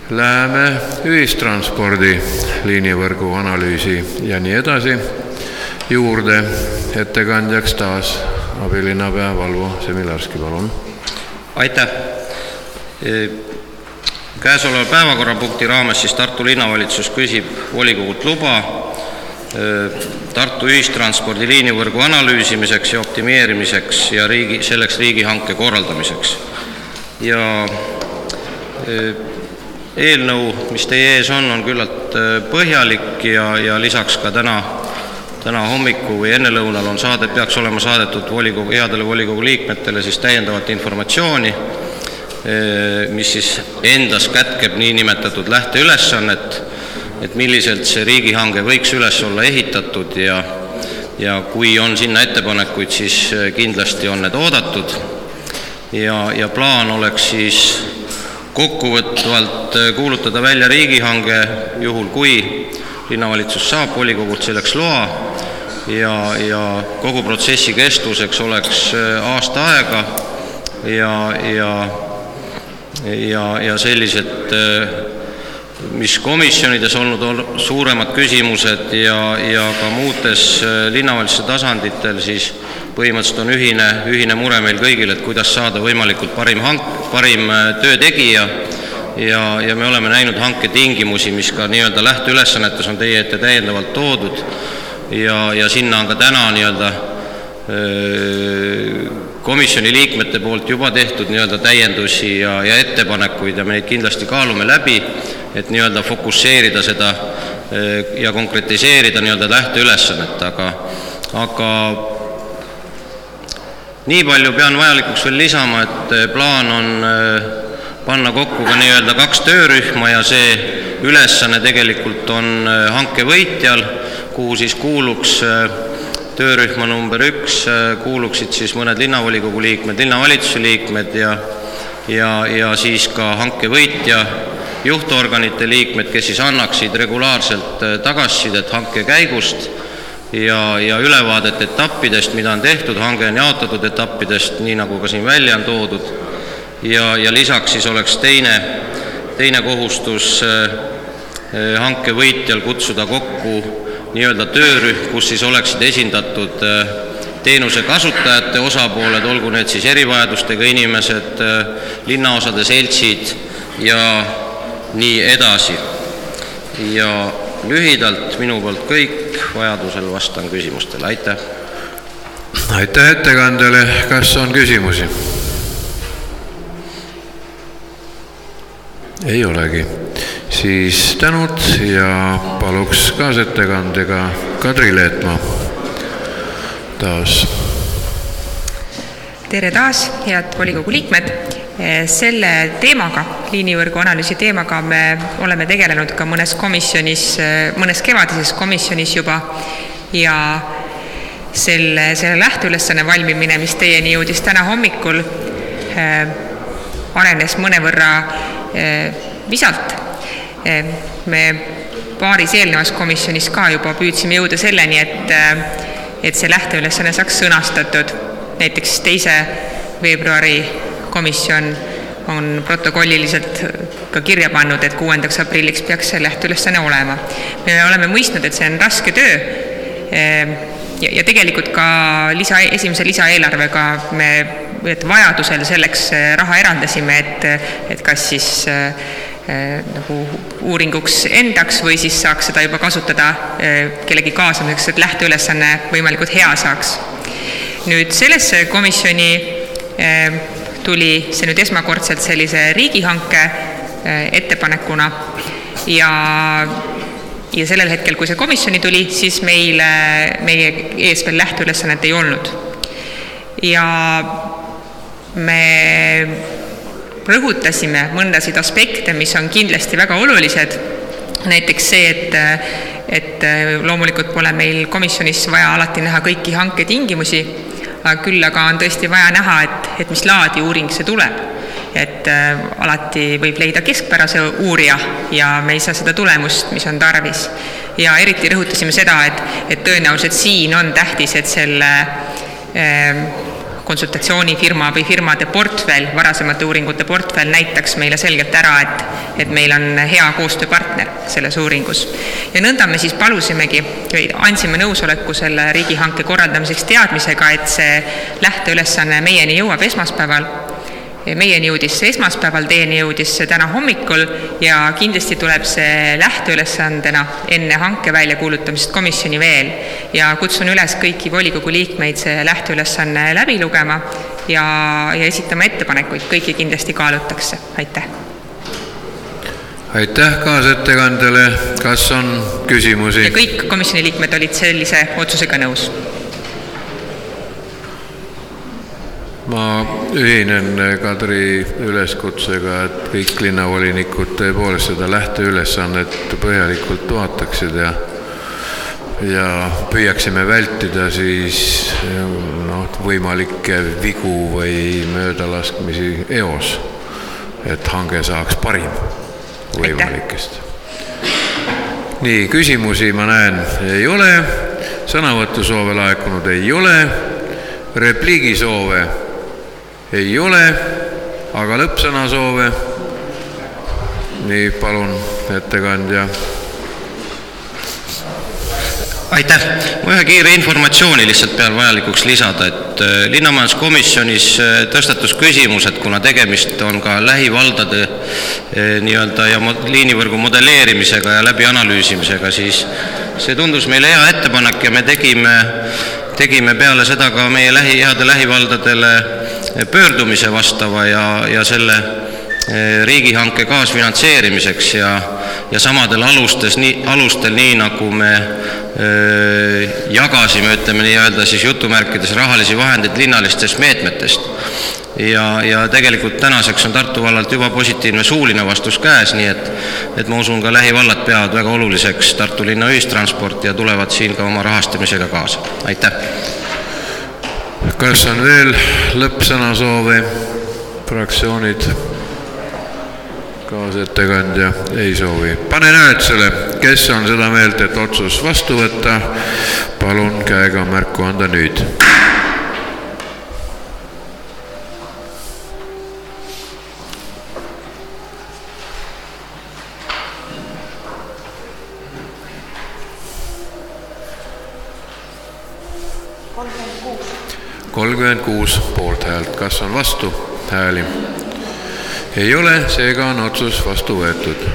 Läheme ühistranspordi liinivõrgu analüüsi ja nii edasi juurde. Ettekandjaks taas abilinnapea Valvo Semilarski, palun. Aitäh! Käesoleva päevakorrapunkti raames siis Tartu linnavalitsus küsib volikogult luba Tartu ühistranspordi liinivõrgu analüüsimiseks ja optimeerimiseks ja selleks riigihanke korraldamiseks. Ja eelnõu, mis teie ees on küllalt põhjalik ja lisaks ka täna hommiku või ennelõunal peaks olema saadetud headele volikogu liikmetele siis täiendavat informatsiooni, mis siis endas kätkeb niinimetatud lähteülesannet, et milliselt see riigihange võiks üles olla ehitatud ja kui on sinna ettepanekuid, siis kindlasti on need oodatud ja plaan oleks siis kokkuvõtvalt kuulutada välja riigihange juhul, kui linnavalitsus saab volikogult selleks loa ja kogu protsessi kestuseks oleks aasta aega ja sellised, mis komisjonides olnud suuremad küsimused ja ka muudes linnavalitsuse tasanditel, siis põhimõtteliselt on ühine mure meil kõigil, et kuidas saada võimalikult parim töötegija ja me oleme näinud hanke tingimusi, mis ka nii-öelda lähteülesannetes on teie ette täiendavalt toodud ja sinna on ka täna nii-öelda komisjoni liikmete poolt juba tehtud nii-öelda täiendusi ja ettepanekuid ja me neid kindlasti kaalume läbi, et nii-öelda fokusseerida seda ja konkretiseerida nii-öelda lähteülesannet, aga nii palju pean vajalikuks veel lisama, et plaan on panna kokku ka nii-öelda 2 töörühma ja see ülesanne tegelikult on hanke võitjal, kuhu siis kuuluks töörühma number 1, kuuluksid siis mõned linnavolikogu liikmed, linnavalitsuse liikmed ja siis ka hanke võitja juhtorganite liikmed, kes siis annaksid regulaarselt tagasisidet hanke käigust ja ülevaadet etappidest, mida on tehtud, hange on jaotatud etappidest, nii nagu ka siin välja on toodud ja lisaks siis oleks teine kohustus hanke võitjal kutsuda kokku nii-öelda töörühm, kus siis oleksid esindatud teenuse kasutajate osapooled, olgu need siis erivajadustega inimesed, linnaosade seltsid ja nii edasi. Ja lühidalt minu poolt kõik, vajadusel vastan küsimustele. Aitäh! Aitäh ettekandjale. Kas on küsimusi? Ei olegi. Siis tänud ja paluks kaasettekandega Kadri Leetmaa taas. Tere taas, head volikogu liikmed. Selle teemaga, liinivõrgu analüüsi teemaga me oleme tegelenud ka mõnes kevadises komisjonis juba ja selle lähteülesanne valmimine, mis teieni jõudis täna hommikul, arenes mõnevõrra visalt. Me paaris eelnevas komisjonis ka juba püüdsime jõuda selleni, et see lähteülesanne saaks sõnastatud. Näiteks 2. veebruari komisjon on protokolliliselt ka kirja pannud, et 6. aprilliks peaks see lähteülesanne olema. Me oleme mõistnud, et see on raske töö ja tegelikult ka esimese lisaeelarvega me vajadusel selleks raha eraldasime, et kas siis nagu uuringuks endaks või siis saaks seda juba kasutada kellegi kaasamiseks, et lähteülesanne võimalikult hea saaks. Nüüd sellesse komisjoni tuli see nüüd esmakordselt sellise riigihanke ettepanekuna ja sellel hetkel, kui see komisjoni tuli, siis meie ees veel lähteülesannet ei olnud. Ja me rõhutasime mõndasid aspekte, mis on kindlasti väga olulised. Näiteks see, et loomulikult pole meil komisjonis vaja alati näha kõiki hanke tingimusi, küll aga on tõesti vaja näha, et mis laadi uuring see tuleb. Et alati võib leida keskpärase uurija ja me ei saa seda tulemust, mis on tarvis. Ja eriti rõhutasime seda, et tõenäoliselt siin on tähtis, et selle konsultatsioonifirma või firmade portfell, varasemate uuringute portfell näitaks meile selgelt ära, et meil on hea koostööpartner selles uuringus. Ja nõnda me siis palusimegi, andsime nõusoleku selle riigihanke korraldamiseks teadmisega, et see lähteülesanne meieni jõuab esmaspäeval. Meieni jõudis see esmaspäeval, teieni jõudis see täna hommikul ja kindlasti tuleb see lähteülesandena enne hanke väljakuulutamist komisjoni veel. Ja kutsun üles kõiki volikogu liikmeid see lähteülesanne läbi lugema ja esitama ettepanekuid. Kõiki kindlasti kaalutakse. Aitäh! Aitäh kaasettekandele. Kas on küsimusi? Ja kõik komisjoni liikmed olid sellise otsusega nõus. Ma ühinen Kadri üleskutsega, et kõik linnavolinikud tõepoolest seda lähteülesannet põhjalikult vaataksid ja püüaksime vältida siis võimalikke vigu või möödalaskmisi eos, et hange saaks parim võimalikest. Nii, küsimusi ma näen ei ole, sõnavõtusoove laekunud ei ole, repliigisoove ei ole, aga lõppsõnasoove. Nii, palun, ettekandja. Aitäh! Ma ühe kiire informatsiooni lihtsalt pean vajalikuks lisada, et linnamajanduskomisjonis tõstatus küsimus, et kuna tegemist on ka lähivaldade ja liinivõrgu modelleerimisega ja läbi analüüsimisega, siis see tundus meile hea ettepanek ja me tegime peale seda ka meie heade lähivaldadele pöördumise vastava ja selle riigihanke kaasfinantseerimiseks ja samadel alustel nii nagu me jagasime, ütleme nii-öelda siis jutumärkides rahalisi vahendeid linnalistest meetmetest. Ja tegelikult tänaseks on Tartu vallalt juba positiivne suuline vastus käes, nii et ma usun ka lähivallad peavad väga oluliseks Tartu linna ühistransporti ja tulevad siin ka oma rahastamisega kaasa. Aitäh! Kas on veel lõppsõnasoove? Fraktsioonid? Kaasettekandja ei soovi. Panen hääletusele, kes on seda meelt, et otsus vastu võtta. Palun käega märku anda nüüd. Kolmkümmend 36 poolthäält. Kas on vastu hääli? Ei ole, seega on otsus vastu võetud.